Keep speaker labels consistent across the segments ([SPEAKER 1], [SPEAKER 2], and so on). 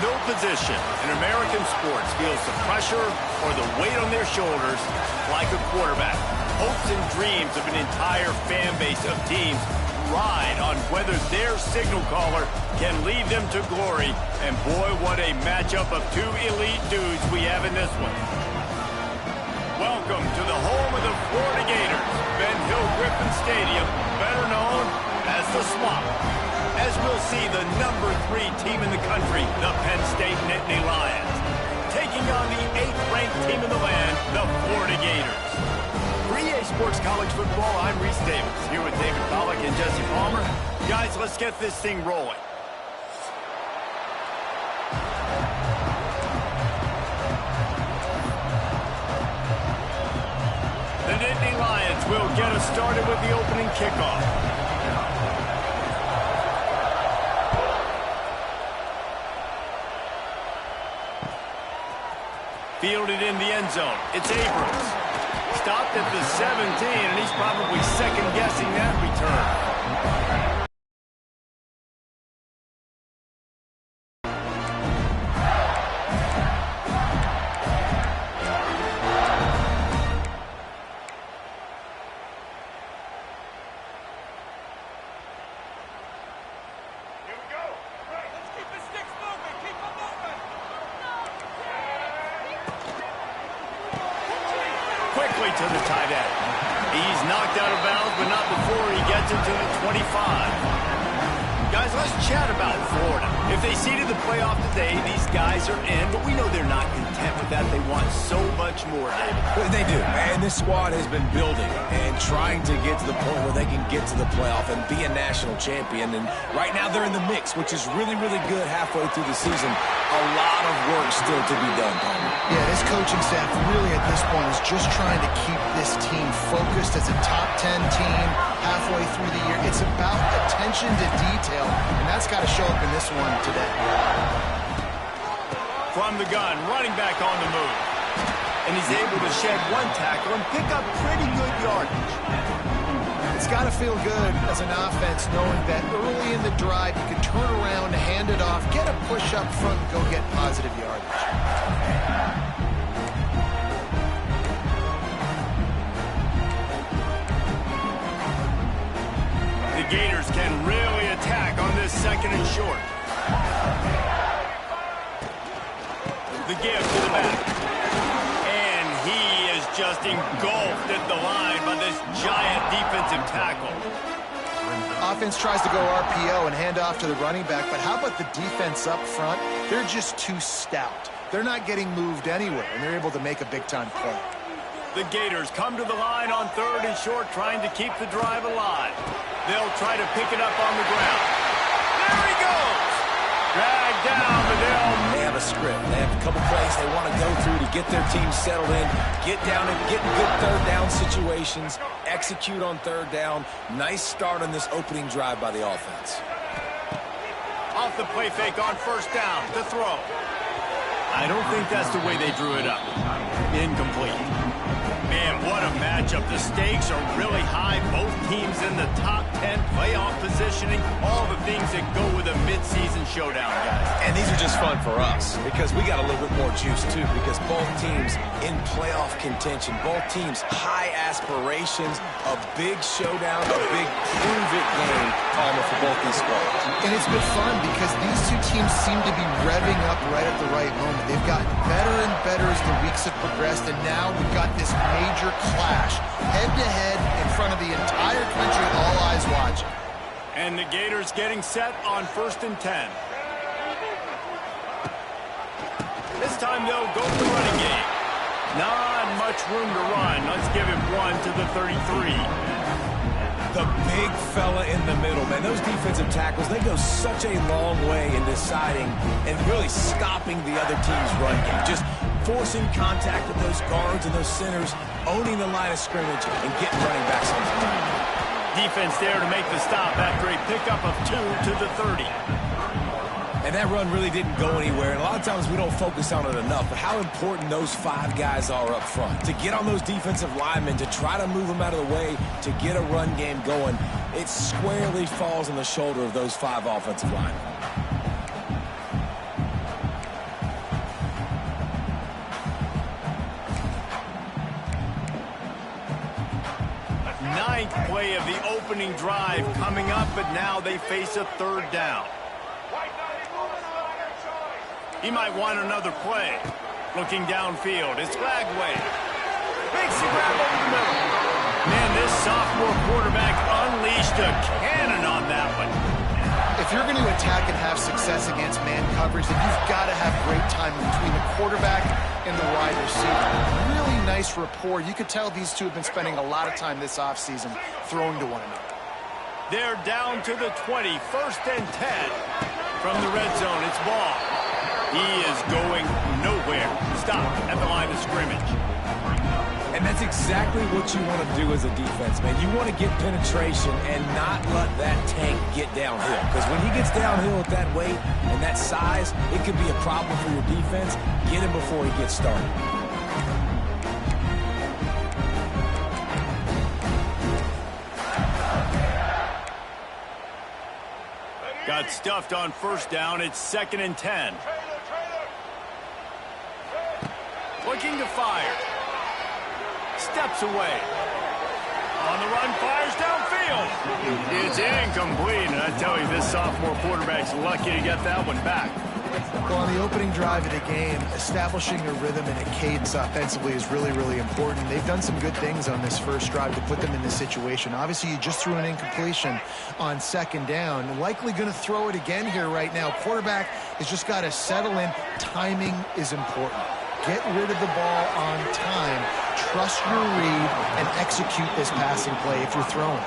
[SPEAKER 1] fill position in American sports feels the pressure or the weight on their shoulders like a quarterback. Hopes and dreams of an entire fan base of teams ride on whether their signal caller can lead them to glory. And boy, what a matchup of two elite dudes we have in this one. Welcome to the home of the Florida Gators, Ben Hill Griffin Stadium, better known as the Swamp. As we'll see the number 3 team in the country, the Penn State Nittany Lions, taking on the 8th-ranked team in the land, the Florida Gators. For EA Sports College Football, I'm Reese Davis, here with David Pollack and Jesse Palmer. Guys, let's get this thing rolling. The Nittany Lions will get us started with the opening kickoff. Fielded in the end zone. It's Abrams. Stopped at the 17, and he's probably second-guessing that return. Quickly to the tight end. He's knocked out of bounds, but not before he gets into the 25. Guys, let's chat about Florida. If they seeded the playoff today, these guys are in, but we know they're not content with that. They want so much more, David.
[SPEAKER 2] They do, and this squad has been building and trying to get to the point where they can get to the playoff and be a national champion. And right now they're in the mix, which is really, really good halfway through the season. A lot of work still to be done, Palmer.
[SPEAKER 3] Yeah, this coaching staff really at this point is just trying to keep this team focused as a top 10 team halfway through the year. It's about attention to detail, and that's got to show up in this one today.
[SPEAKER 1] From the gun, running back on the move. And he's able to shed one tackle and pick up pretty good yardage.
[SPEAKER 3] It's got to feel good as an offense knowing that early in the drive you can turn around, hand it off, get a push up front, and go get positive yardage.
[SPEAKER 1] The Gators can really attack on this second and short. The give to the back. And he is just engulfed at the line by this giant defensive tackle.
[SPEAKER 3] Offense tries to go RPO and hand off to the running back, but how about the defense up front? They're just too stout. They're not getting moved anywhere, and they're able to make a big-time play.
[SPEAKER 1] The Gators come to the line on 3rd and short, trying to keep the drive alive. They'll try to pick it up on the ground. There he goes! Dragged down, but
[SPEAKER 2] they have a script. They have a couple plays they want to go through to get their team settled in, get down and get in good 3rd down situations, execute on 3rd down. Nice start on this opening drive by the offense.
[SPEAKER 1] Off the play fake on 1st down to throw. I don't think that's the way they drew it up. Incomplete. Man, what a matchup. The stakes are really high. Both teams in the top 10, playoff positioning, all the things that go with a midseason showdown, guys.
[SPEAKER 2] And these are just fun for us because we got a little bit more juice, too, because both teams in playoff contention, both teams high aspirations, a big showdown, a big prove-it game, Palmer, for both these squads.
[SPEAKER 3] And it's been fun because these two teams seem to be revving up right at the right moment. They've gotten better and better as the weeks have progressed, and now we've got this major clash, head-to-head in front of the entire country, all eyes watching.
[SPEAKER 1] And the Gators getting set on 1st and 10. This time they'll go for the running game. Not much room to run. Let's give him one to the 33.
[SPEAKER 2] The big fella in the middle, man. Those defensive tackles, they go such a long way in deciding and really stopping the other team's run game. Just forcing contact with those guards and those centers, owning the line of scrimmage, and getting running backs on the ground.
[SPEAKER 1] Defense there to make the stop after a pickup of 2 to the 30.
[SPEAKER 2] And that run really didn't go anywhere. And a lot of times we don't focus on it enough, but how important those 5 guys are up front. To get on those defensive linemen, to try to move them out of the way, to get a run game going, it squarely falls on the shoulder of those 5 offensive linemen.
[SPEAKER 1] ninth play of the opening drive coming up, but now they face a third down. He might want another play. Looking downfield, it's Lagway. Makes the grab over the middle. Man, this sophomore quarterback unleashed a cannon on that one.
[SPEAKER 3] If you're going to attack and have success against man coverage, then you've got to have great timing between the quarterback and the wide receiver. Really nice rapport. You could tell these two have been spending a lot of time this offseason throwing to one another.
[SPEAKER 1] They're down to the 20, 1st and 10. From the red zone, it's Ball. He is going nowhere. Stop at the line of scrimmage.
[SPEAKER 2] And that's exactly what you want to do as a defense, man. You want to get penetration and not let that tank get downhill. Because when he gets downhill at that weight and that size, it could be a problem for your defense. Get him before he gets started.
[SPEAKER 1] Got stuffed on 1st down. It's 2nd and 10. Looking to fire. Steps away. On the run, fires downfield. It's incomplete. And I tell you, this sophomore quarterback's lucky to get that one back.
[SPEAKER 3] Well, on the opening drive of the game, establishing a rhythm and a cadence offensively is really, really important. They've done some good things on this first drive to put them in this situation. Obviously, you just threw an incompletion on 2nd down. Likely going to throw it again here right now. Quarterback has just got to settle in. Timing is important. Get rid of the ball on time. Trust your read and execute this passing play if you're throwing.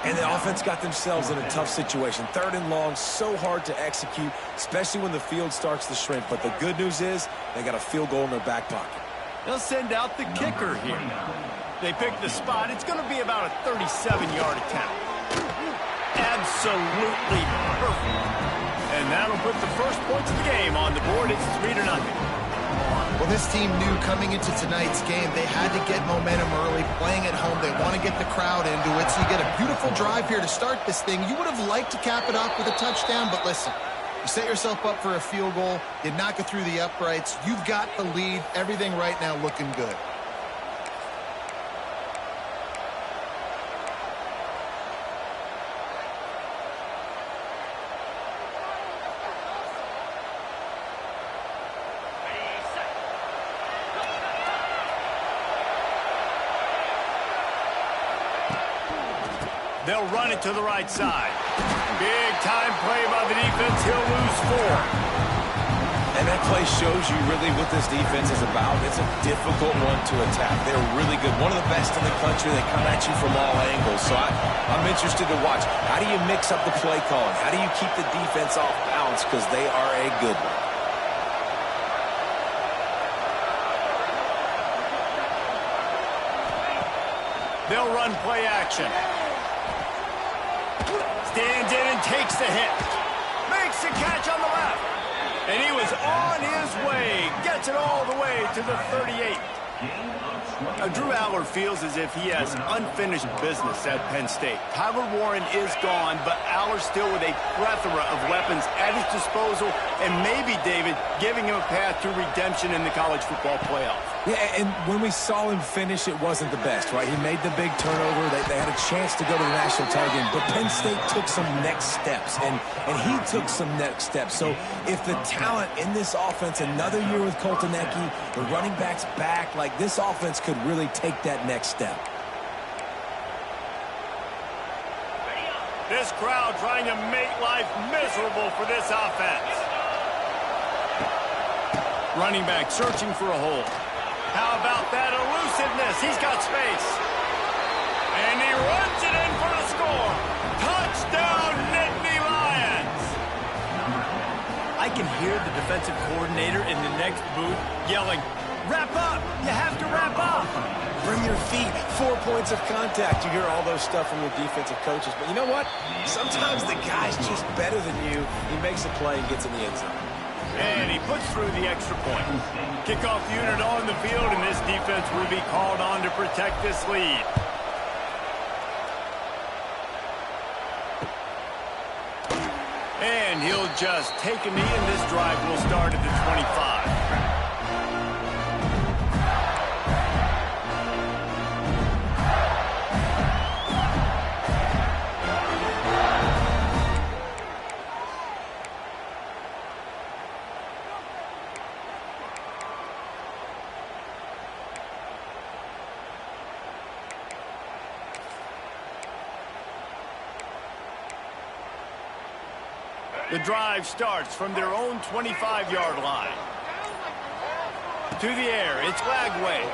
[SPEAKER 2] And the offense got themselves in a tough situation. 3rd and long, so hard to execute, especially when the field starts to shrink. But the good news is they got a field goal in their back pocket.
[SPEAKER 1] They'll send out the kicker here. They pick the spot. It's going to be about a 37-yard attempt. Absolutely perfect. And that'll put the first points of the game on the board. It's 3-0.
[SPEAKER 3] Well, this team knew coming into tonight's game they had to get momentum early, playing at home. They want to get the crowd into it, so you get a beautiful drive here to start this thing. You would have liked to cap it off with a touchdown, but listen, you set yourself up for a field goal, you knock it through the uprights, you've got the lead, everything right now looking good.
[SPEAKER 1] They'll run it to the right side. Big time play by the defense. He'll lose 4.
[SPEAKER 2] And that play shows you really what this defense is about. It's a difficult one to attack. They're really good. One of the best in the country. They come at you from all angles. So I'm interested to watch. How do you mix up the play calling? How do you keep the defense off balance? Because they are a good one.
[SPEAKER 1] They'll run play action. Stands in and takes the hit. Makes the catch on the left. And he was on his way. Gets it all the way to the 38. Drew Aller feels as if he has unfinished business at Penn State. Tyler Warren is gone, but Aller still with a plethora of weapons at his disposal, and maybe, David, giving him a path to redemption in the college football playoff.
[SPEAKER 2] Yeah, and when we saw him finish, it wasn't the best, right? He made the big turnover. They had a chance to go to the national title game, but Penn State took some next steps, and he took some next steps. So if the talent in this offense, another year with Coltonecki, the running backs back, like this offense could really take that next step.
[SPEAKER 1] This crowd trying to make life miserable for this offense. Running back searching for a hole. How about that elusiveness? He's got space. And he runs it in for the score. Touchdown, Nittany Lions. I can hear the defensive coordinator in the next booth yelling, "Wrap up! You have to wrap up!"
[SPEAKER 2] Bring your feet, 4 points of contact. You hear all those stuff from your defensive coaches. But you know what? Sometimes the guy's just better than you. He makes a play and gets in the end zone.
[SPEAKER 1] And he puts through the extra point. Kickoff unit on the field, and this defense will be called on to protect this lead. And he'll just take a knee, and this drive will start at the 25. The drive starts from their own 25-yard line. To the air, it's Lagway.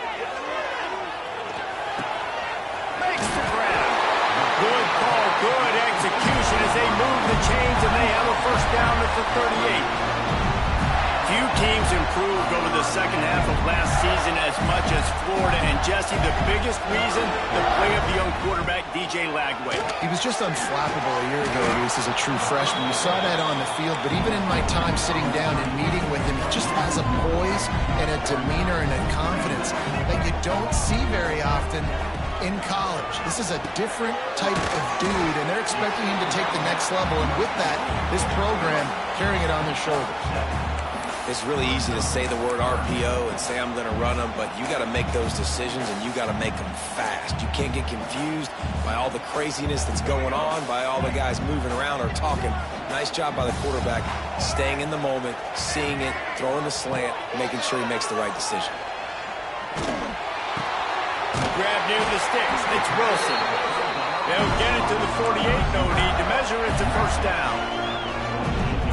[SPEAKER 1] Makes the grab. Good call, good execution as they move the chains, and they have a first down at the 38. Few teams improved over the second half of last season as much as Florida. And Jesse, the biggest reason, the play of the young quarterback, DJ Lagway.
[SPEAKER 3] He was just unflappable a year ago, Reese, as a true freshman. You saw that on the field, but even in my time sitting down and meeting with him, he just has a poise and a demeanor and a confidence that you don't see very often in college. This is a different type of dude, and they're expecting him to take the next level. And with that, this program carrying it on their shoulders.
[SPEAKER 2] It's really easy to say the word RPO and say I'm going to run them, but you got to make those decisions and you got to make them fast. You can't get confused by all the craziness that's going on, by all the guys moving around or talking. Nice job by the quarterback, staying in the moment, seeing it, throwing the slant, making sure he makes the right decision.
[SPEAKER 1] Grab near the sticks. It's Wilson. They'll get it to the 48. No need to measure. It's a first down.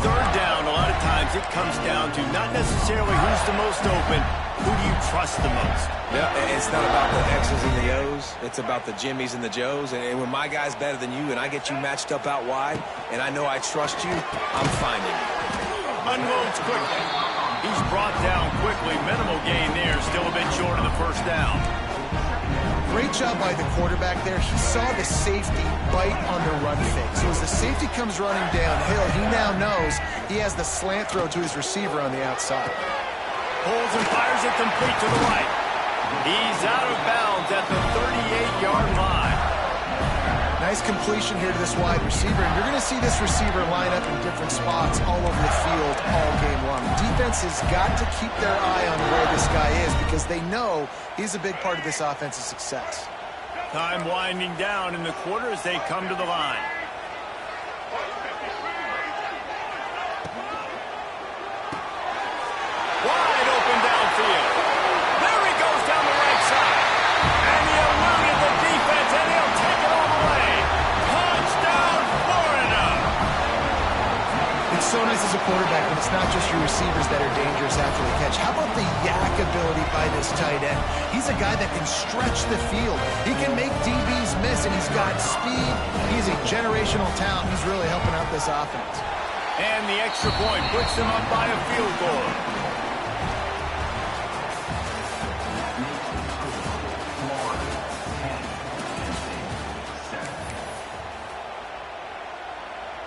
[SPEAKER 1] Third down, a lot of times it comes down to not necessarily who's the most open, who do you trust the most?
[SPEAKER 2] Yeah, it's not about the X's and the O's. It's about the Jimmies and the Joes. And when my guy's better than you and I get you matched up out wide and I know I trust you, I'm finding you.
[SPEAKER 1] Unloads quickly. He's brought down quickly. Minimal gain there. Still a bit short of the first down.
[SPEAKER 3] Great job by the quarterback there. He saw the safety bite on the run fake. So as the safety comes running downhill, he now knows he has the slant throw to his receiver on the outside.
[SPEAKER 1] Pulls and fires it complete to the right. He's out of bounds at the 38-yard line.
[SPEAKER 3] Nice completion here to this wide receiver. And you're going to see this receiver line up in different spots all over the field all game long. Defense has got to keep their eye on where this guy is because they know he's a big part of this offense's success.
[SPEAKER 1] Time winding down in the quarter as they come to the line. Wide open downfield. There he goes down the right side. And he eluded the defense, and he'll take it all the way. Touchdown, Florida.
[SPEAKER 3] It's so nice as a quarterback when it's not just your receivers that are dangerous after the catch. How about the yak ability by this tight end? He's a guy that can stretch the field. He can make DBs miss, and he's got speed. He's a generational talent. He's really helping out this offense.
[SPEAKER 1] And the extra point puts them up by a field goal.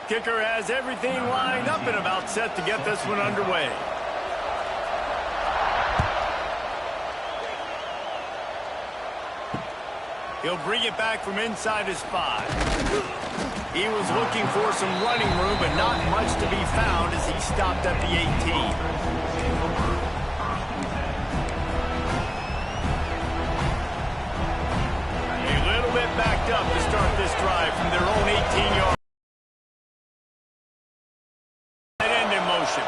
[SPEAKER 1] Kicker has everything lined up and about set to get this one underway. He'll bring it back from inside his 5. He was looking for some running room, but not much to be found as he stopped at the 18. Backed up to start this drive from their own 18-yard end in motion.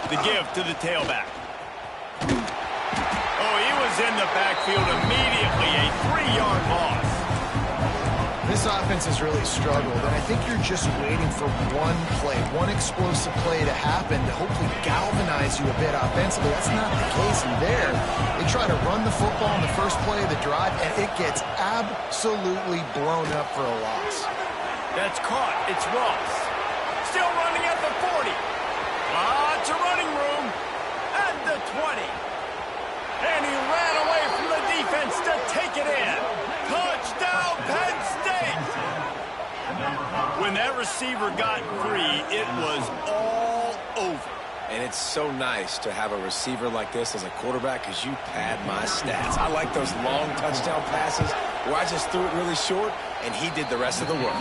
[SPEAKER 1] The give to the tailback. Oh, he was in the backfield immediately, a 3-yard loss.
[SPEAKER 3] This offense has really struggled, and I think you're just waiting for one play, one explosive play to happen to hopefully galvanize you a bit offensively. That's not the case in there. They try to run the football in the first play of the drive, and it gets absolutely blown up for a loss.
[SPEAKER 1] That's caught. It's Ross. Still running at the 40. Lots of running room at the 20. And he ran away from the defense to take it in. Touchdown, Penn State! When that receiver got free, it was all over.
[SPEAKER 2] And it's so nice to have a receiver like this as a quarterback because you pad my stats. I like those long touchdown passes where I just threw it really short and he did the rest of the work.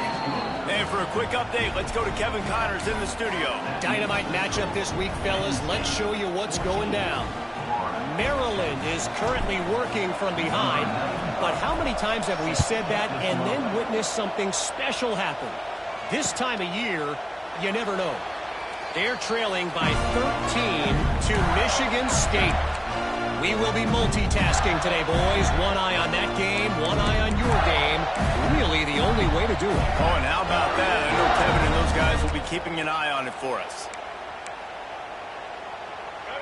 [SPEAKER 1] And for a quick update, let's go to Kevin Connors in the studio.
[SPEAKER 4] Dynamite matchup this week, fellas. Let's show you what's going down. Maryland is currently working from behind, but how many times have we said that and then witnessed something special happen? This time of year, you never know. They're trailing by 13 to Michigan State. We will be multitasking today, boys. One eye on that game, one eye on your game. Really the only way to do it.
[SPEAKER 1] Oh, and how about that? I know Kevin and those guys will be keeping an eye on it for us.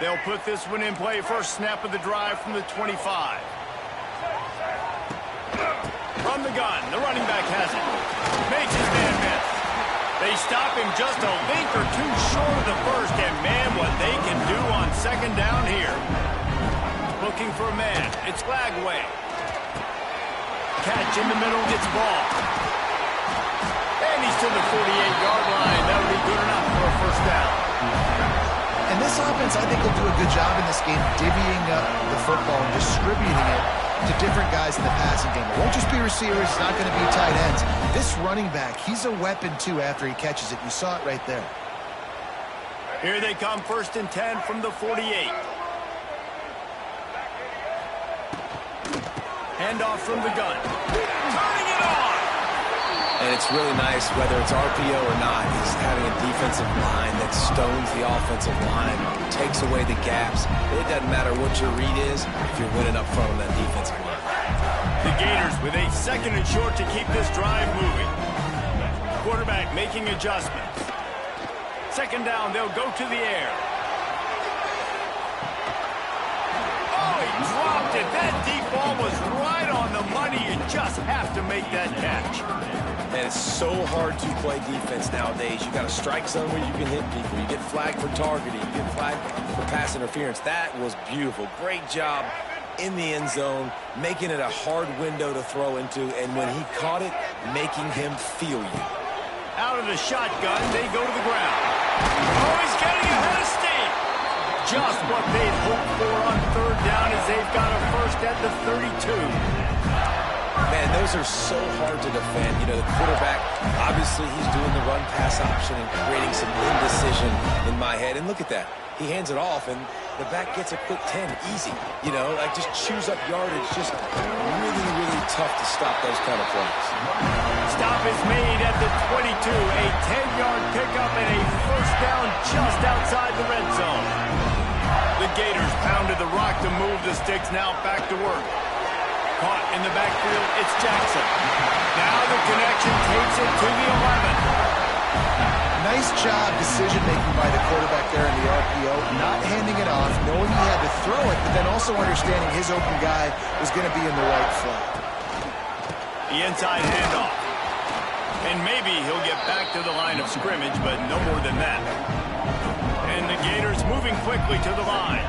[SPEAKER 1] They'll put this one in play. First snap of the drive from the 25. From the gun, the running back has it. Makes his man miss. They stop him just a link or two short of the first, and man, what they can do on second down here. Looking for a man. It's Lagway. Catch in the middle, gets ball. And he's to the 48-yard line. That would be good enough for a first down.
[SPEAKER 3] And this offense, I think, will do a good job in this game divvying up the football and distributing it to different guys in the passing game. It won't just be receivers. It's not going to be tight ends. This running back, he's a weapon, too, after he catches it. You saw it right there.
[SPEAKER 1] Here they come, 1st and 10 from the 48. Handoff from the gun. Turning it on!
[SPEAKER 2] And it's really nice, whether it's RPO or not, is having a defensive line that stones the offensive line, takes away the gaps. It doesn't matter what your read is if you're winning up front on that defensive line.
[SPEAKER 1] The Gators with a 2nd and short to keep this drive moving. Quarterback making adjustments. 2nd down, they'll go to the air. Oh, he dropped it. That deep ball was right on the money. You just have to make that catch.
[SPEAKER 2] And it's so hard to play defense nowadays. You got to strike zone where you can hit people. You get flagged for targeting. You get flagged for pass interference. That was beautiful. Great job in the end zone, making it a hard window to throw into, and when he caught it, making him feel you.
[SPEAKER 1] Out of the shotgun, they go to the ground. Oh, he's getting ahead of steam. Just what they'd hoped for on 3rd down as they've got a first at the 32.
[SPEAKER 2] Man, those are so hard to defend. You know, the quarterback, obviously he's doing the run-pass option and creating some indecision in my head. And look at that. He hands it off, and the back gets a quick 10. Easy. You know, like just chews up yardage. Just really, really tough to stop those kind of plays.
[SPEAKER 1] Stop is made at the 22. A 10-yard pickup and a first down just outside the red zone. The Gators pounded the rock to move the sticks. Now back to work. Caught in the backfield, it's Jackson. Now the connection takes it to the 11.
[SPEAKER 3] Nice job decision-making by the quarterback there in the RPO, not handing it off, knowing he had to throw it, but then also understanding his open guy was going to be in the right flat.
[SPEAKER 1] The inside handoff. And maybe he'll get back to the line of scrimmage, but no more than that. And the Gators moving quickly to the line.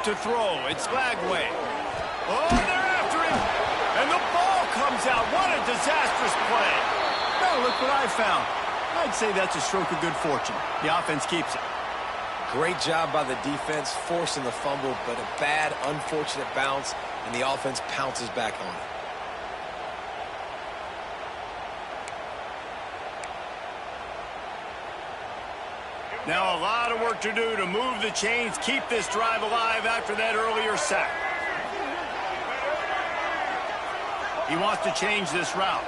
[SPEAKER 1] To throw, it's Lagway. Oh, they're after him. And the ball comes out. What a disastrous play. Now look what I found. I'd say that's a stroke of good fortune. The offense keeps it.
[SPEAKER 2] Great job by the defense, forcing the fumble, but a bad, unfortunate bounce, and the offense pounces back on it.
[SPEAKER 1] Now a lot of work to do to move the chains, keep this drive alive after that earlier sack. He wants to change this route.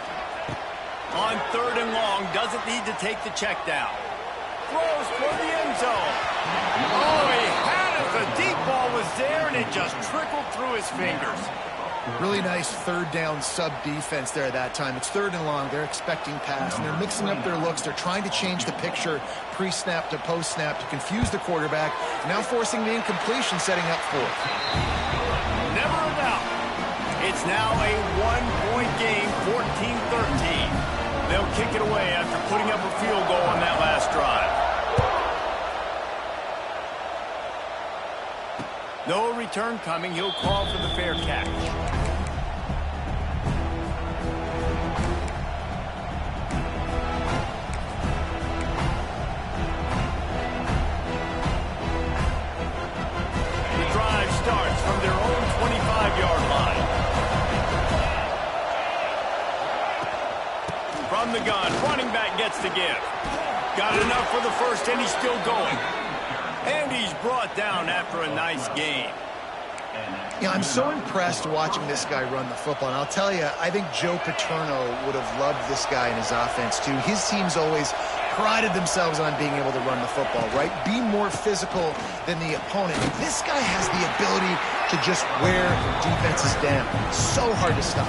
[SPEAKER 1] On 3rd and long, doesn't need to take the check down. Throws for the end zone. Oh, he had it. The deep ball was there, and it just trickled through his fingers.
[SPEAKER 3] Really nice 3rd down sub-defense there that time. It's 3rd and long. They're expecting pass, and they're mixing up their looks. They're trying to change the picture pre-snap to post-snap to confuse the quarterback, now forcing the incompletion, setting up 4th.
[SPEAKER 1] Never a doubt. It's now a 1-point game, 14-13. They'll kick it away after putting up a field goal on that last drive. No return coming. He'll call for the fair catch. The drive starts from their own 25-yard line. From the gun, running back gets the give. Got enough for the first, and he's still going. And he's brought down after a nice game.
[SPEAKER 3] Yeah, I'm so impressed watching this guy run the football. And I'll tell you, I think Joe Paterno would have loved this guy in his offense, too. His teams always prided themselves on being able to run the football, right? Be more physical than the opponent. This guy has the ability to just wear defenses down. So hard to stop.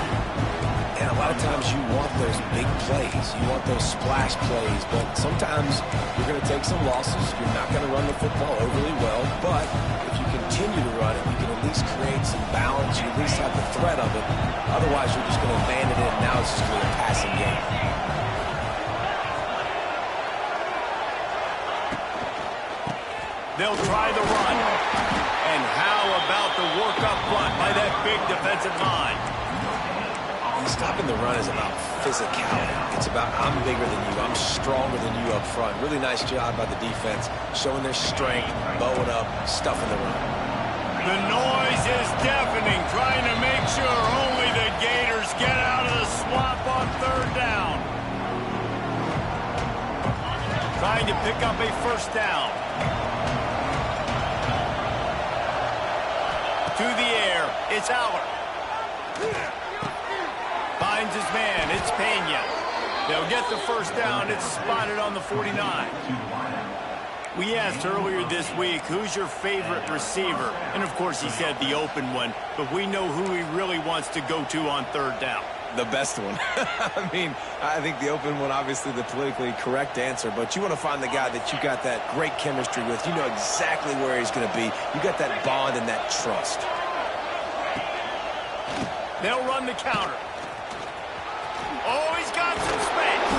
[SPEAKER 2] And a lot of times you want those big plays. You want those splash plays. But sometimes you're going to take some losses. You're not going to run the football overly well. But if you continue to run it, you can at least create some balance. You at least have the threat of it. Otherwise, you're just going to abandon it, and now it's just going to be a passing game.
[SPEAKER 1] They'll try the run. And how about the work up front by that big defensive line?
[SPEAKER 2] Stopping the run is about physicality. It's about I'm bigger than you. I'm stronger than you up front. Really nice job by the defense, showing their strength, bowing up, stuffing the run.
[SPEAKER 1] The noise is deafening, trying to make sure only the Gators get out of the swamp on third down. Trying to pick up a first down. To the air, it's Aller. Finds his man, it's Pena. They'll get the first down, it's spotted on the 49. We asked earlier this week, who's your favorite receiver? And of course he said the open one, but we know who he really wants to go to on third down.
[SPEAKER 2] The best one. I mean, I think the open one, obviously the politically correct answer, but you want to find the guy that you got that great chemistry with. You know exactly where he's going to be. You got that bond and that trust.
[SPEAKER 1] They'll run the counter. Oh, he's got some space.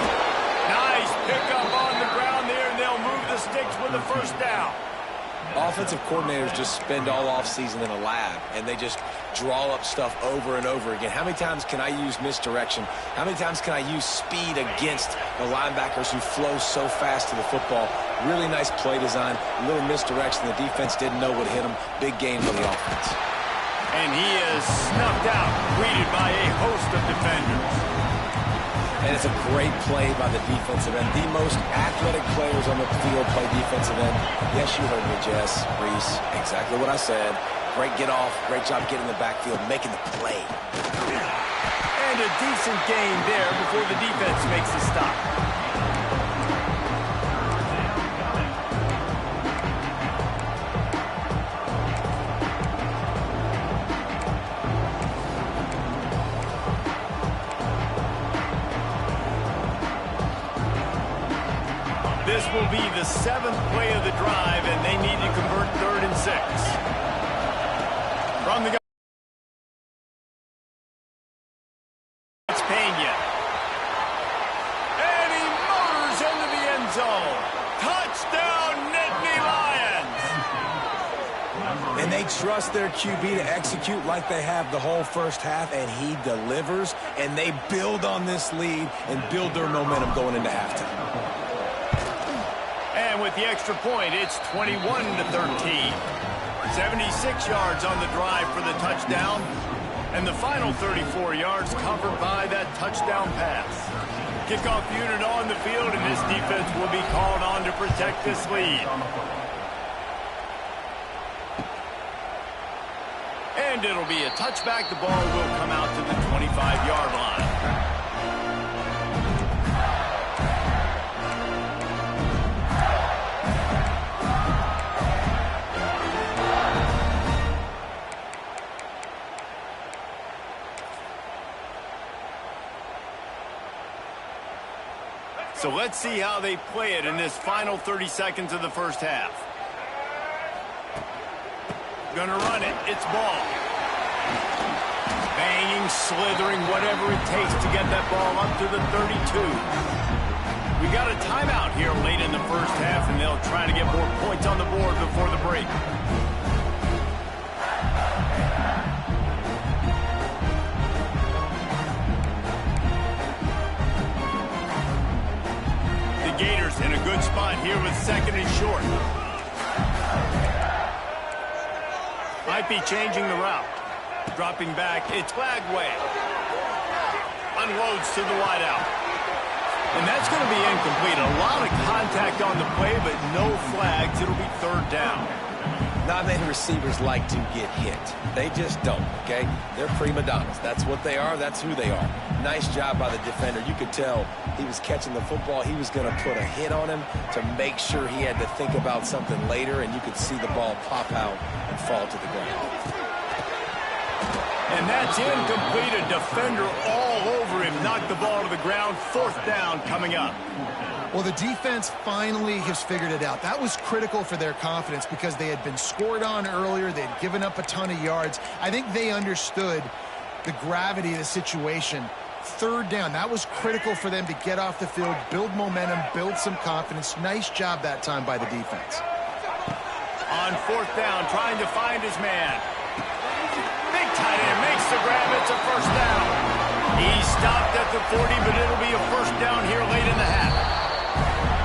[SPEAKER 1] Nice pickup on the ground there, and they'll move the sticks with the first down.
[SPEAKER 2] Offensive coordinators just spend all offseason in a lab, and they just draw up stuff over and over again. How many times can I use misdirection? How many times can I use speed against the linebackers who flow so fast to the football? Really nice play design, a little misdirection. The defense didn't know what hit them. Big game for the offense.
[SPEAKER 1] And he is snuffed out, greeted by a host of defenders.
[SPEAKER 2] And it's a great play by the defensive end. The most athletic players on the field play defensive end. Yes, you heard me, Jess, Reese. Exactly what I said. Great get off. Great job getting in the backfield, making the play.
[SPEAKER 1] And a decent gain there before the defense makes the stop. This will be the 7th play of the drive, and they need to convert 3rd and 6. From the it's Pena. And he motors into the end zone. Touchdown, Nittany Lions!
[SPEAKER 2] And they trust their QB to execute like they have the whole first half, and he delivers, and they build on this lead and build their momentum going into halftime.
[SPEAKER 1] And with the extra point, it's 21-13. 76 yards on the drive for the touchdown. And the final 34 yards covered by that touchdown pass. Kickoff unit on the field, and this defense will be called on to protect this lead. And it'll be a touchback. The ball will come out to the 25-yard line. So let's see how they play it in this final 30 seconds of the first half. Gonna run it. It's ball. Banging, slithering, whatever it takes to get that ball up to the 32. We got a timeout here late in the first half, and they'll try to get more points on the board before the break. Gators in a good spot here with 2nd and short. Might be changing the route. Dropping back, it's Flagway. Unloads to the wideout. And that's going to be incomplete. A lot of contact on the play, but no flags. It'll be 3rd down.
[SPEAKER 2] Not many receivers like to get hit. They just don't, okay? They're prima donnas. That's what they are. That's who they are. Nice job by the defender. You could tell he was catching the football. He was going to put a hit on him to make sure he had to think about something later, and you could see the ball pop out and fall to the ground.
[SPEAKER 1] And that's incomplete. A defender all over him. Knocked the ball to the ground. 4th down coming up.
[SPEAKER 3] Well, the defense finally has figured it out. That was critical for their confidence because they had been scored on earlier. They had given up a ton of yards. I think they understood the gravity of the situation. 3rd down, that was critical for them to get off the field, build momentum, build some confidence. Nice job that time by the defense.
[SPEAKER 1] On 4th down, trying to find his man. Big tight end makes the grab. It's a 1st down. He stopped at the 40, but it'll be a 1st down here late in the half.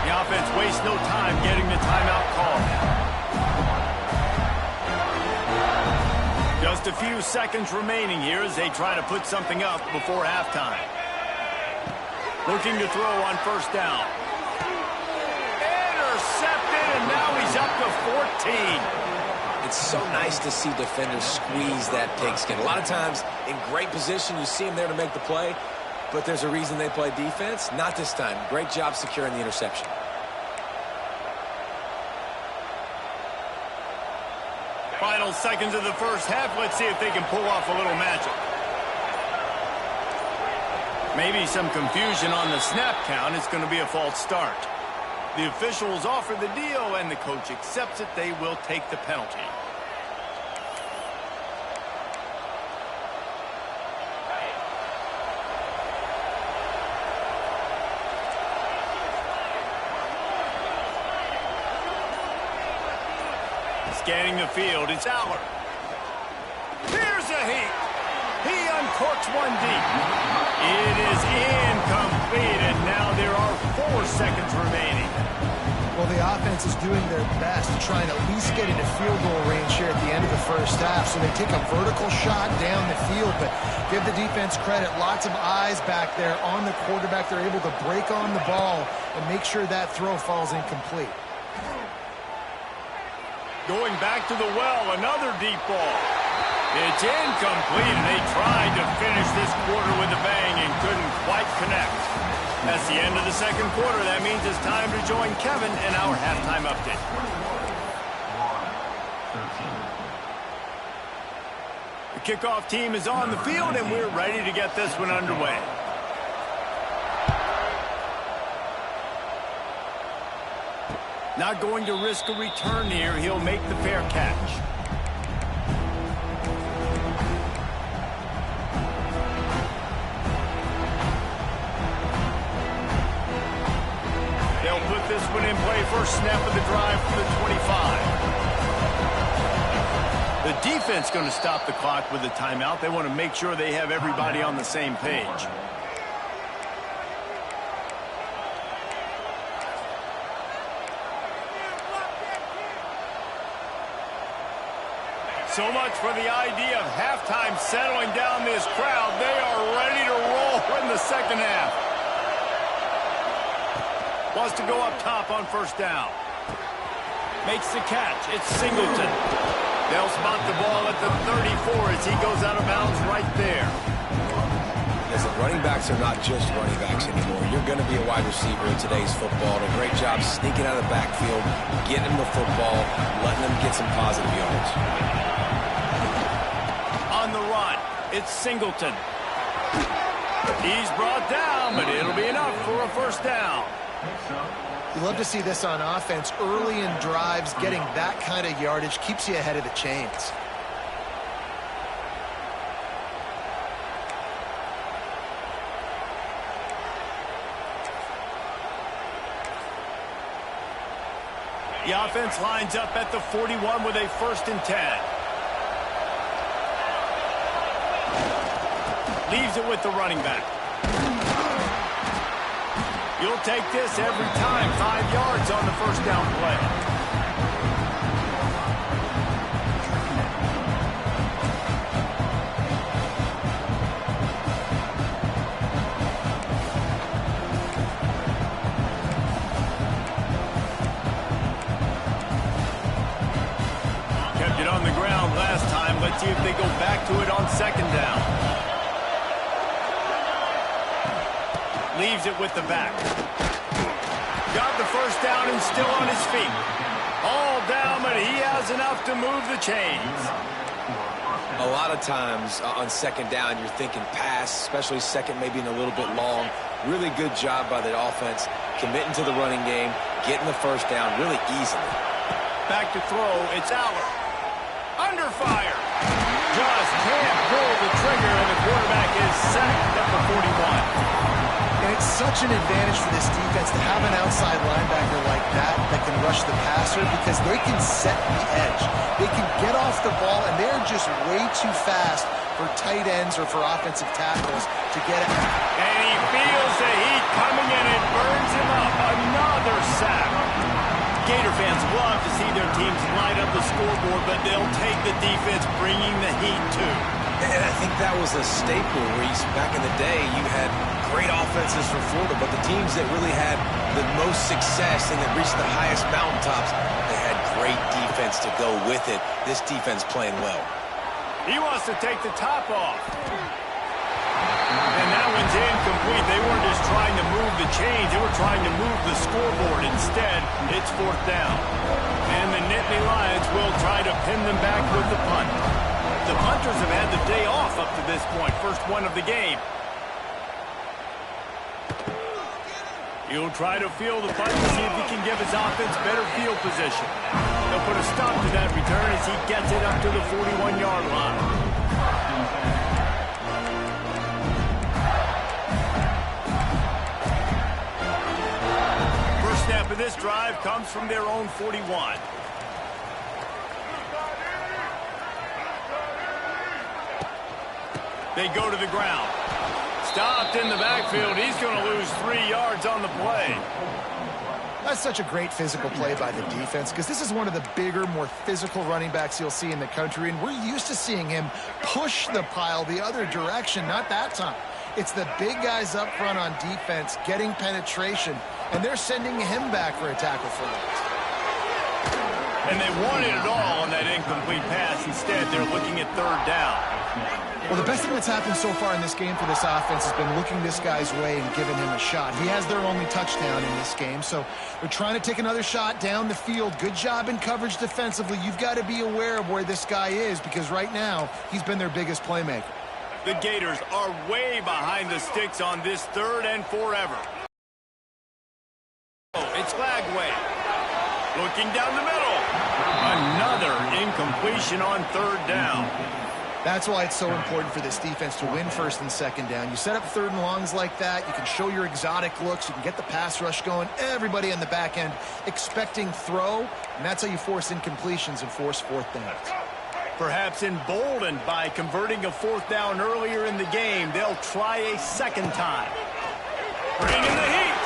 [SPEAKER 1] The offense wastes no time getting the timeout called. Just a few seconds remaining here as they try to put something up before halftime. Looking to throw on 1st down. Intercepted, and now he's up to 14.
[SPEAKER 2] It's so nice to see defenders squeeze that pigskin. A lot of times, in great position, you see them there to make the play, but there's a reason they play defense. Not this time. Great job securing the interception.
[SPEAKER 1] Final seconds of the 1st half. Let's see if they can pull off a little magic. Maybe some confusion on the snap count. It's going to be a false start. The officials offer the deal, and the coach accepts it. They will take the penalty. Scanning the field, it's Aller. Here's a heat. He uncorks one deep. It is incomplete, and now there are 4 seconds remaining.
[SPEAKER 3] Well, the offense is doing their best to try and at least get into field goal range here at the end of the 1st half. So they take a vertical shot down the field, but give the defense credit. Lots of eyes back there on the quarterback. They're able to break on the ball and make sure that throw falls incomplete.
[SPEAKER 1] Going back to the well, another deep ball. It's incomplete, and they tried to finish this quarter with a bang and couldn't quite connect. That's the end of the 2nd quarter. That means it's time to join Kevin in our halftime update. The kickoff team is on the field, and we're ready to get this one underway. Not going to risk a return here. He'll make the fair catch. They'll put this one in play. First snap of the drive for the 25. The defense going to stop the clock with a timeout. They want to make sure they have everybody on the same page. So much for the idea of halftime settling down this crowd. They are ready to roll in the 2nd half. Wants to go up top on 1st down. Makes the catch. It's Singleton. They'll spot the ball at the 34 as he goes out of bounds right there.
[SPEAKER 2] Listen, running backs are not just running backs anymore. You're going to be a wide receiver in today's football. And a great job sneaking out of the backfield, getting them the football, letting them get some positive yards.
[SPEAKER 1] On the run, it's Singleton. He's brought down, but it'll be enough for a 1st down.
[SPEAKER 3] You love to see this on offense. Early in drives, getting that kind of yardage keeps you ahead of the chains.
[SPEAKER 1] The offense lines up at the 41 with a 1st and 10. Leaves it with the running back. You'll take this every time. 5 yards on the 1st down play. on the ground last time. Let's see if they go back to it on second down. Leaves it with the back. Got the first down and still on his feet. All down, but he has enough to move the chains.
[SPEAKER 2] A lot of times on second down, you're thinking pass, especially second maybe in a little bit long. Really good job by the offense, committing to the running game, getting the first down really easily.
[SPEAKER 1] Back to throw, it's Aller. Under fire. Just can't pull the trigger, and the quarterback is sacked at the 41.
[SPEAKER 3] And it's such an advantage for this defense to have an outside linebacker like that can rush the passer because they can set the edge. They can get off the ball, and they're just way too fast for tight ends or for offensive tackles to get it.
[SPEAKER 1] And he feels the heat coming in and burns him up. Another sack. Gator fans love to see their teams light up the scoreboard, but they'll take the defense bringing the heat too.
[SPEAKER 2] And I think that was a staple, Reese. Back in the day, you had great offenses for Florida, but the teams that really had the most success and that reached the highest mountaintops, they had great defense to go with it. This defense playing well.
[SPEAKER 1] He wants to take the top off. And that one's incomplete. They weren't just trying to move the chains. They were trying to move the scoreboard. Instead, it's fourth down. And the Nittany Lions will try to pin them back with the punt. The punters have had the day off up to this point. First one of the game. He'll try to field the punt to see if he can give his offense better field position. They'll put a stop to that return as he gets it up to the 41-yard line. First snap of this drive comes from their own 41. They go to the ground. Stopped in the backfield. He's going to lose 3 yards on the play.
[SPEAKER 3] That's such a great physical play by the defense because this is one of the bigger, more physical running backs you'll see in the country, and we're used to seeing him push the pile the other direction. Not that time. It's the big guys up front on defense getting penetration, and they're sending him back for a tackle for loss.
[SPEAKER 1] And they wanted it all on that incomplete pass. Instead, they're looking at third down.
[SPEAKER 3] Well, the best thing that's happened so far in this game for this offense has been looking this guy's way and giving him a shot. He has their only touchdown in this game, so they're trying to take another shot down the field. Good job in coverage defensively. You've got to be aware of where this guy is because right now he's been their biggest playmaker.
[SPEAKER 1] The Gators are way behind the sticks on this third and forever. It's Lagway. Looking down the middle. Another incompletion on third down.
[SPEAKER 3] That's why it's so important for this defense to win first and second down. You set up third and longs like that. You can show your exotic looks. You can get the pass rush going. Everybody on the back end expecting throw, and that's how you force incompletions and force fourth downs.
[SPEAKER 1] Perhaps emboldened by converting a fourth down earlier in the game, they'll try a second time. Bringing the heat.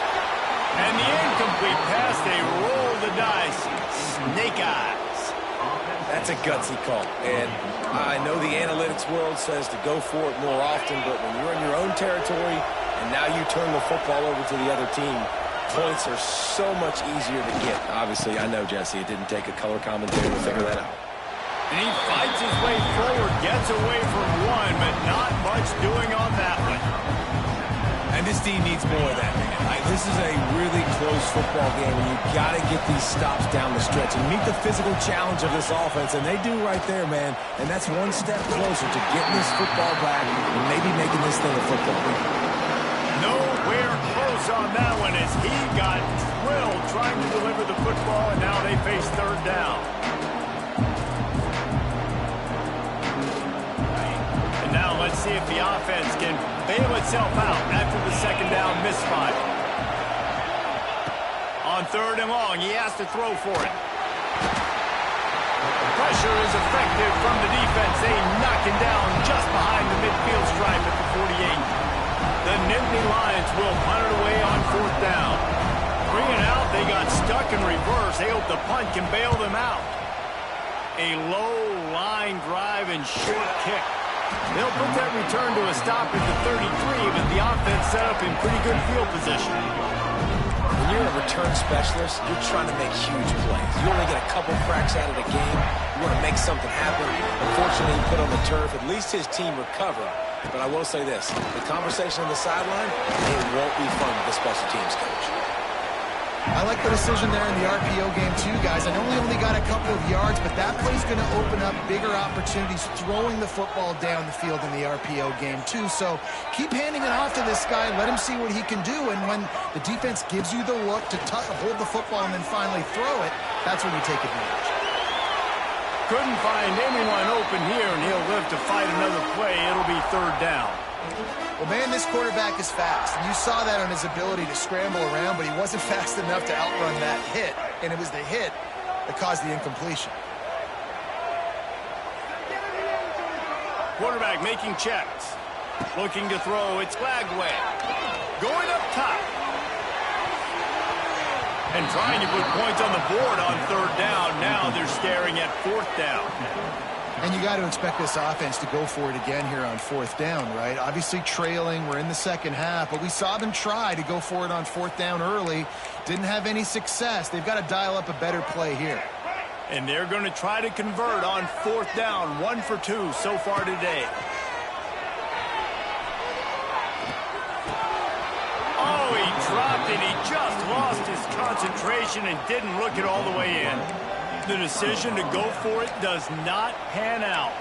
[SPEAKER 1] And the incomplete pass, they roll the dice. Snake eyes.
[SPEAKER 2] That's a gutsy call. And I know the analytics world says to go for it more often, but when you're in your own territory and now you turn the football over to the other team, points are so much easier to get. Obviously, I know, Jesse, it didn't take a color commentator to figure that out.
[SPEAKER 1] And he fights his way forward, gets away from one, but not much doing on that one.
[SPEAKER 2] And this team needs more of that, man. This is a really close football game, and you've got to get these stops down the stretch and meet the physical challenge of this offense, and they do right there, man. And that's one step closer to getting this football back and maybe making this thing a football game.
[SPEAKER 1] Nowhere close on that one as he got thrilled trying to deliver the football, and now they face third down. And now let's see if the offense can bail itself out after the second down misfire. On third and long, he has to throw for it. Pressure is effective from the defense. They knock him down just behind the midfield stripe at the 48. The Nittany Lions will punt it away on fourth down. 3 and out, they got stuck in reverse. They hope the punt can bail them out. A low line drive and short kick. They'll put that return to a stop at the 33, but the offense set up in pretty good field position.
[SPEAKER 2] When you're a return specialist, you're trying to make huge plays. You only get a couple cracks out of the game. You want to make something happen. Unfortunately, he put on the turf. At least his team recovered. But I will say this, the conversation on the sideline, it won't be fun with the special teams coach.
[SPEAKER 3] I like the decision there in the RPO game too, guys. I know we only got a couple of yards, but that play's going to open up bigger opportunities throwing the football down the field in the RPO game too. So keep handing it off to this guy. Let him see what he can do. And when the defense gives you the look to hold the football and then finally throw it, that's when you take advantage.
[SPEAKER 1] Couldn't find anyone open here, and he'll live to fight another play. It'll be third down.
[SPEAKER 3] Well, man, this quarterback is fast. And you saw that on his ability to scramble around, but he wasn't fast enough to outrun that hit. And it was the hit that caused the incompletion.
[SPEAKER 1] Quarterback making checks. Looking to throw. It's Flagway. Going up top. And trying to put points on the board on third down. Now they're staring at fourth down.
[SPEAKER 3] And you got to expect this offense to go for it again here on fourth down, right? Obviously trailing. We're in the second half, but we saw them try to go for it on fourth down early. Didn't have any success. They've got to dial up a better play here.
[SPEAKER 1] And they're going to try to convert on fourth down. 1 for 2 so far today. Oh, he dropped it. He just lost his concentration and didn't look it all the way in. The decision to go for it does not pan out.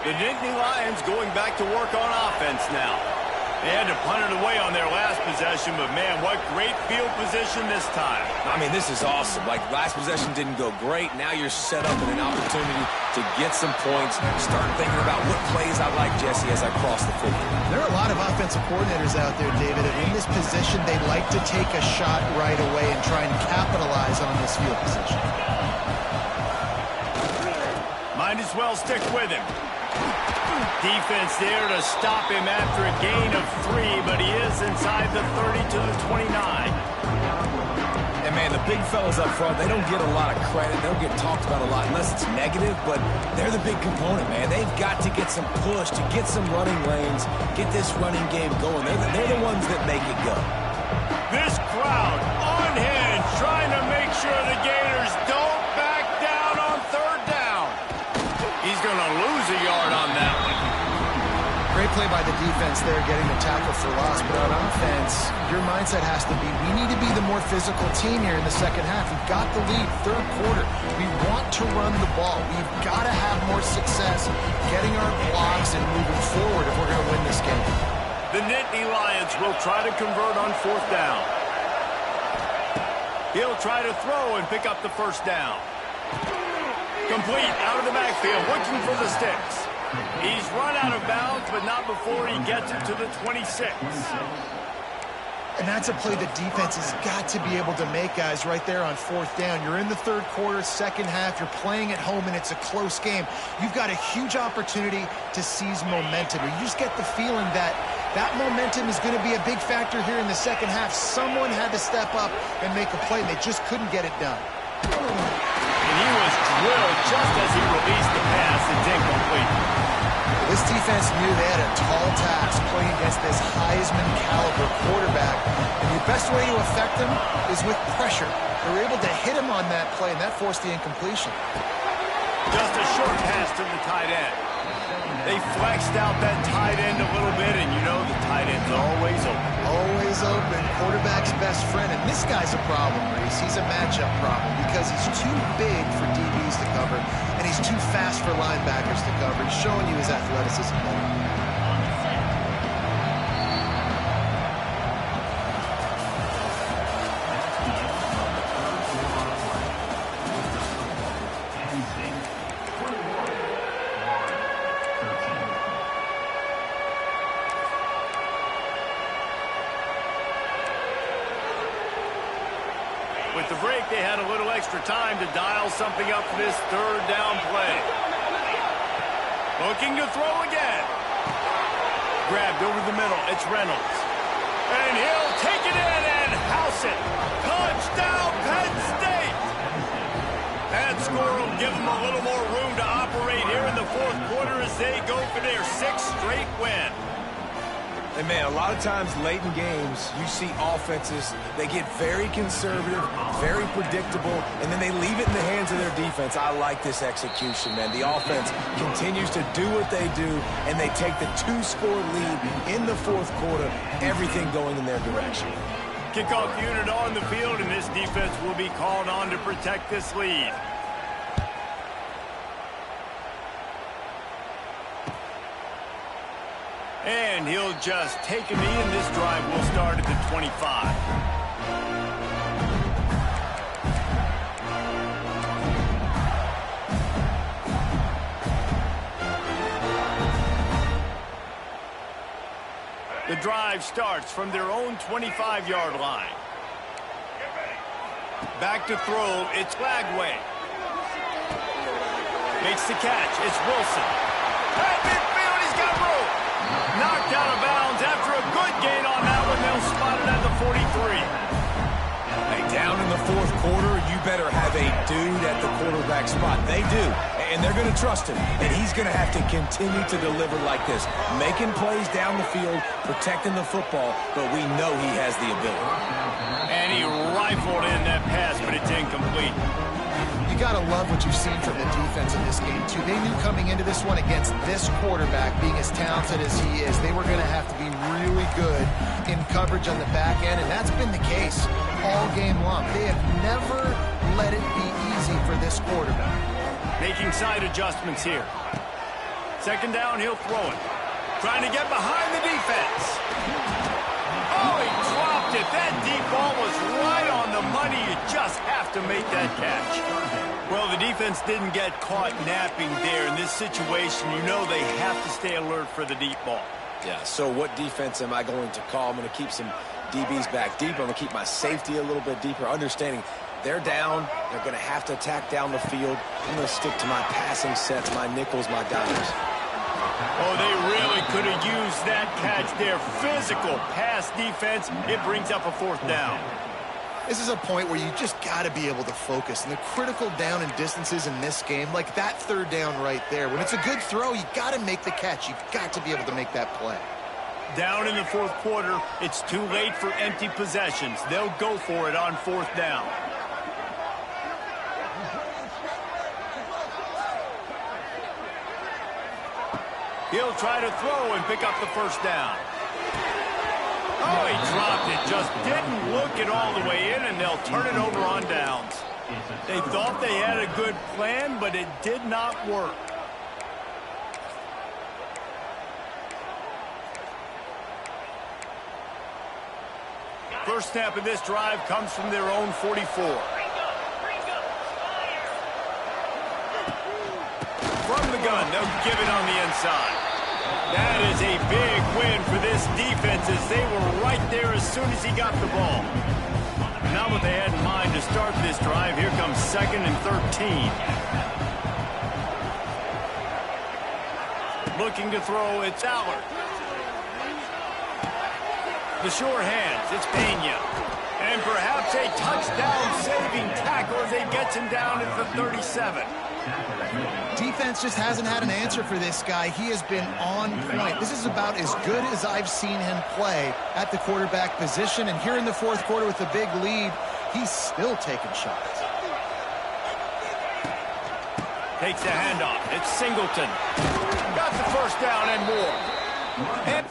[SPEAKER 1] The Nittany Lions going back to work on offense now. They had to punt it away on their last possession, but man, what great field position this time.
[SPEAKER 2] I mean, this is awesome. Like, last possession didn't go great. Now you're set up with an opportunity to get some points. Start thinking about what plays I like, Jesse, as I cross the field.
[SPEAKER 3] There are a lot of offensive coordinators out there, David, and in this position, they like to take a shot right away and try and capitalize on this field position.
[SPEAKER 1] Might as well stick with him. Defense there to stop him after a gain of 3, but he is inside the 30 to the 29.
[SPEAKER 2] And, man, the big fellas up front, they don't get a lot of credit. They don't get talked about a lot unless it's negative, but they're the big component, man. They've got to get some push, to get some running lanes, get this running game going. They're the ones that make it go.
[SPEAKER 1] This crowd unhinged, trying to make sure the Gators don't back down on third down. He's going to lose a yard on that one.
[SPEAKER 3] Great play by the defense there, getting the tackle for loss. But on offense, your mindset has to be, we need to be the more physical team here in the second half. We've got the lead, third quarter. We want to run the ball. We've got to have more success getting our blocks and moving forward if we're going to win this game.
[SPEAKER 1] The Nittany Lions will try to convert on fourth down. He'll try to throw and pick up the first down. Complete out of the backfield, looking for the sticks. He's run out of bounds, but not before he gets it to the 26.
[SPEAKER 3] And that's a play the defense has got to be able to make, guys, right there on fourth down. You're in the third quarter, second half. You're playing at home, and it's a close game. You've got a huge opportunity to seize momentum. You just get the feeling that that momentum is going to be a big factor here in the second half. Someone had to step up and make a play, and they just couldn't get it done.
[SPEAKER 1] And he was drilled just as he released the pass. It's incomplete.
[SPEAKER 3] This defense knew they had a tall task playing against this Heisman-caliber quarterback. And the best way to affect him is with pressure. They were able to hit him on that play, and that forced the incompletion.
[SPEAKER 1] Just a short pass to the tight end. They flexed out that tight end a little bit, and you know the tight end's always open.
[SPEAKER 3] Always open. Quarterback's best friend. And this guy's a problem, Reese. He's a matchup problem because he's too big for DBs to cover, and he's too fast for linebackers to cover. He's showing you his athleticism there.
[SPEAKER 1] With the break, they had a little extra time to dial something up for this third down play. Looking to throw again. Grabbed over the middle. It's Reynolds. And he'll take it in and house it. Touchdown, Penn State. That score will give them a little more room to operate here in the fourth quarter as they go for their 6th straight win.
[SPEAKER 2] And, man, a lot of times late in games, you see offenses, they get very conservative, very predictable, and then they leave it in the hands of their defense. I like this execution, man. The offense continues to do what they do, and they take the 2-score lead in the fourth quarter, everything going in their direction.
[SPEAKER 1] Kickoff unit on the field, and this defense will be called on to protect this lead. And he'll just take a knee, and this drive will start at the 25. The drive starts from their own 25-yard line. Back to throw, it's Lagway. Makes the catch, it's Wilson. At midfield, he's got room. Knocked out of bounds after a good gain on that one. They'll spot it at the 43.
[SPEAKER 2] Hey, down in the fourth quarter, you better have a dude at the quarterback spot. They do, and they're going to trust him. And he's going to have to continue to deliver like this, making plays down the field, protecting the football, but we know he has the ability.
[SPEAKER 1] And he rifled in that pass, but it's incomplete.
[SPEAKER 3] You got to love what you've seen from the defense in this game, too. They knew coming into this one against this quarterback, being as talented as he is, they were going to have to be really good in coverage on the back end, and that's been the case all game long. They have never let it be easy for this quarterback.
[SPEAKER 1] Making side adjustments here. Second down, he'll throw it. Trying to get behind the defense. Oh, he dropped it. That deep ball was right on the money. You just have to make that catch. Well, the defense didn't get caught napping there. In this situation, you know they have to stay alert for the deep ball.
[SPEAKER 2] Yeah, so what defense am I going to call? I'm going to keep some DBs back deep. I'm going to keep my safety a little bit deeper, understanding they're down. They're going to have to attack down the field. I'm going to stick to my passing sets, my nickels, my dimes.
[SPEAKER 1] Oh, they really could have used that catch there. Physical pass defense. It brings up a fourth down.
[SPEAKER 3] This is a point where you just got to be able to focus. And the critical down and distances in this game, like that third down right there, when it's a good throw, you got to make the catch. You've got to be able to make that play.
[SPEAKER 1] Down in the fourth quarter, it's too late for empty possessions. They'll go for it on fourth down. He'll try to throw and pick up the first down. Oh, he dropped it. Just didn't look it all the way in, and they'll turn it over on downs. They thought they had a good plan, but it did not work. First snap of this drive comes from their own 44. From the gun, they'll give it on the inside. That is a big win for this defense as they were right there as soon as he got the ball. Not what they had in mind to start this drive. Here comes 2nd and 13. Looking to throw, it's Allard. The sure hands, it's Pena. And perhaps a touchdown-saving tackle as he gets him down at the 37.
[SPEAKER 3] Defense just hasn't had an answer for this guy. He has been on point. This is about as good as I've seen him play at the quarterback position. And here in the fourth quarter with a big lead, he's still taking shots.
[SPEAKER 1] Takes the handoff. It's Singleton. Got the first down and more. And